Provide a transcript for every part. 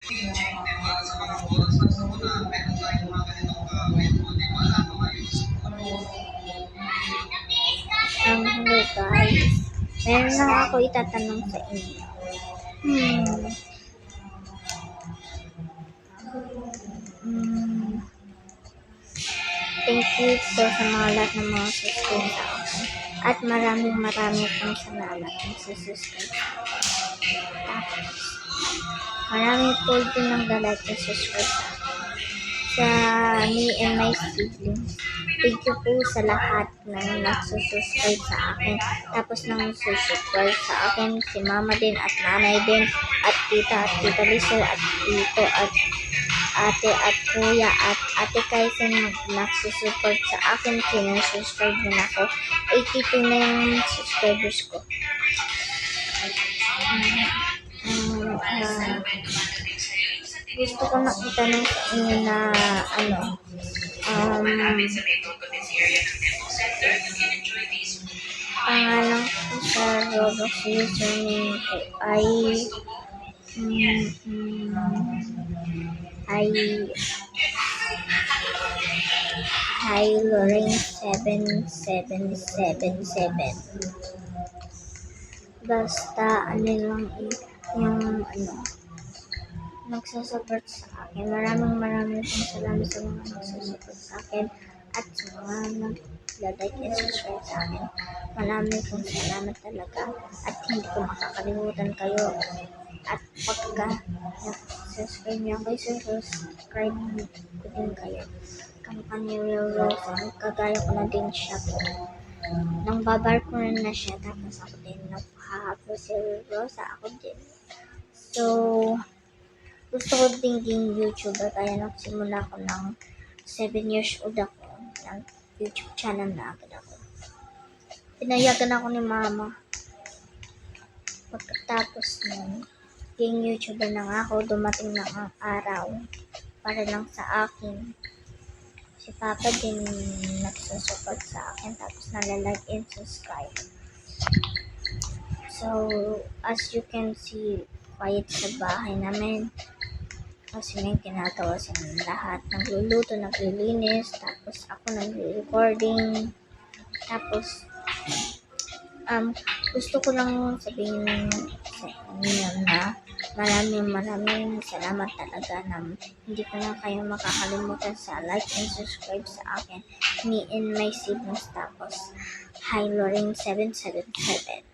Hello guys. Meron lang ako itatanong sa inyo. Hmm. Hmm. Thank you po sa mga lahat ng mga subscribe sa akin. At maraming pong salamat sa subscribe sa akin. Tapos, marami po din nag-like and subscribe sa akin. Sa me and my siblings. Thank you po sa lahat ng nagsusubscribe sa akin. Tapos nang subscribe sa akin, si mama din at nanay din, at tita Lisa at tito at ate at kuya at ate Kaisen nagsusupport sa akin. Sinusubscribe din ako. 82 na yung subscribers ko. Gusto ko na itanong sa inyo na pangalan ko sa Roblox username ko ay Lorraine 7777. Basta lang yung nagsusupport sa akin. Maraming pong salamat sa mga nagsusupport sa akin at sa mga nag-like and subscribe sa akin. Maraming pong salamat talaga at hindi ko makakalimutan kayo. At pagka nag-subscribe niyo ako, subscribe ko din kayo. Company Real Rose, kagaya ko na din siya po. Nang babar ko na siya, tapos ako din naghahablo si Rosa, ako din. So, gusto ko din YouTuber, kaya nagsimula ko ng 7 years old ako, ng YouTube channel na agad ako. Pinayagan ako ni mama. Pagkatapos nun, YouTuber na nga ako, dumating na ang araw para lang sa akin. Si Papa din nagsusupport sa akin, tapos nalalike and subscribe. So, as you can see, quiet sa bahay namin. Kasi may ginagawa silang lahat. Nagluluto, naglilinis, tapos ako nag-recording. Tapos, gusto ko lang sabihin sa inyo na maraming salamat talaga na hindi ko na kayo makakalimutan sa like and subscribe sa akin, me and my siblings. Tapos, hi Lorraine 777.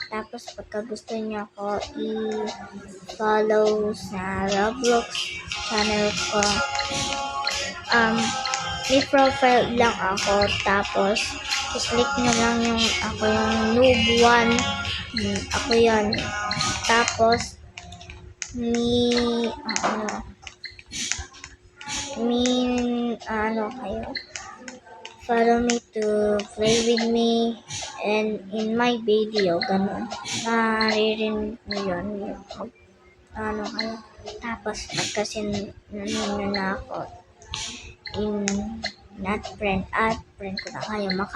Tapos, pagka gusto niyo ako, i-follow sa Roblox channel ko. May profile lang ako, tapos i-click nyo lang yung ako yung noob 1. Ako yan. Tapos kayo, follow me to play with me and in my video, ganun. Naririnig mo yun, kayo. Tapos pagkasin na ako in not friend at friend ko na kayo, na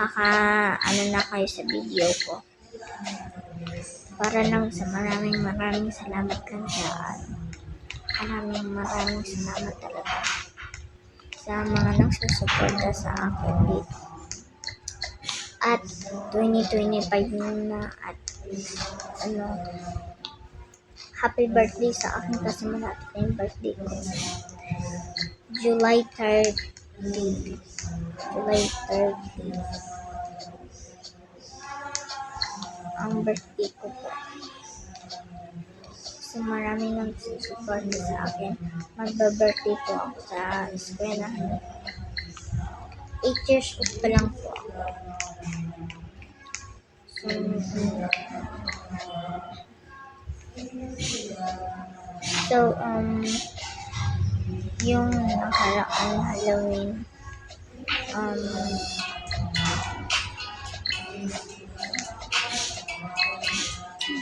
kayo sa video ko. Para lang sa maraming salamat lang dyan. Maraming salamat talaga sa mga nagsusuporta sa akin dito. At 2025 na at happy birthday sa akin kasi malapit na yung birthday ko. July 30. Ang birthday ko po. So maraming nagsusuporta sa akin. Magba-birthday po ako sa eskwela. 8 years old pa lang po ako. So, yung nakaraang Halloween,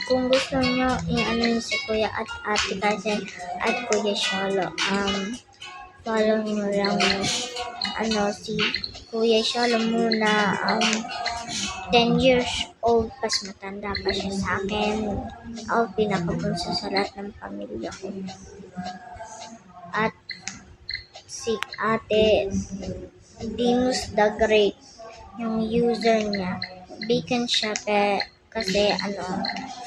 kung gusto nyo i-ano si Kuya at Ate Kaisen at Kuya Sholo, follow nyo lang si Kuya Sholo muna, 10 years old, pas matanda pa siya sa akin. Ako pinakabunso sa lahat ng pamilya ko. At si Ate Dimus the Great, yung user niya, vacant siya kasi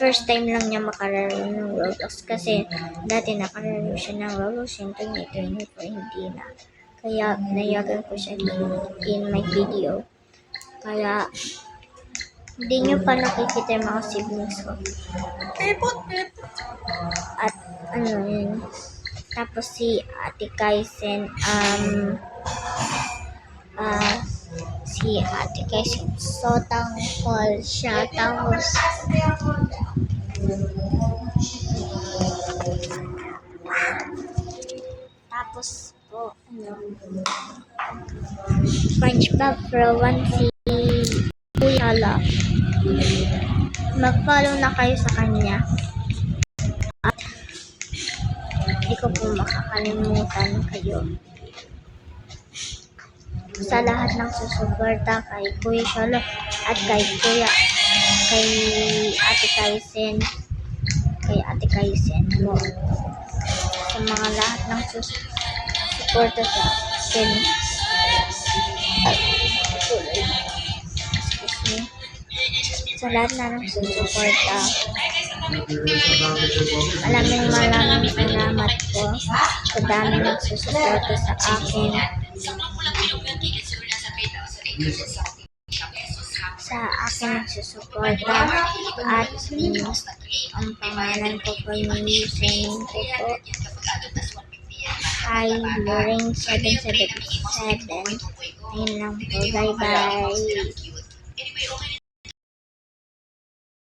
first time lang niya makalaro ng Roblox kasi dati nakalaro siya ng Roblox yung 2024, hindi na. Kaya pinayagan ko siya in my video. Kaya hindi nyo pa nakikita yung mga siblings ko. At yun. Tapos si Ate Kaisen, si Ate Kaisen, Sotang Hall siya. Tapos po, SpongeBob Pro 1 si Kuya Love. Mag-follow na kayo sa kanya. At hindi ko po makakalimutan kayo. Sa lahat ng susuporta kay Kuya Sholo at kay Ate Kaisen mo. Sa mga lahat ng susuporta sa akin. Sa lahat na ng susuporta. Maraming salamat po sa dami ng susuporta sa akin. Sa akin nagsusuporta at ang pangalan ko po yung username ko po ay Lorraine777. Ayun lang po. Bye bye.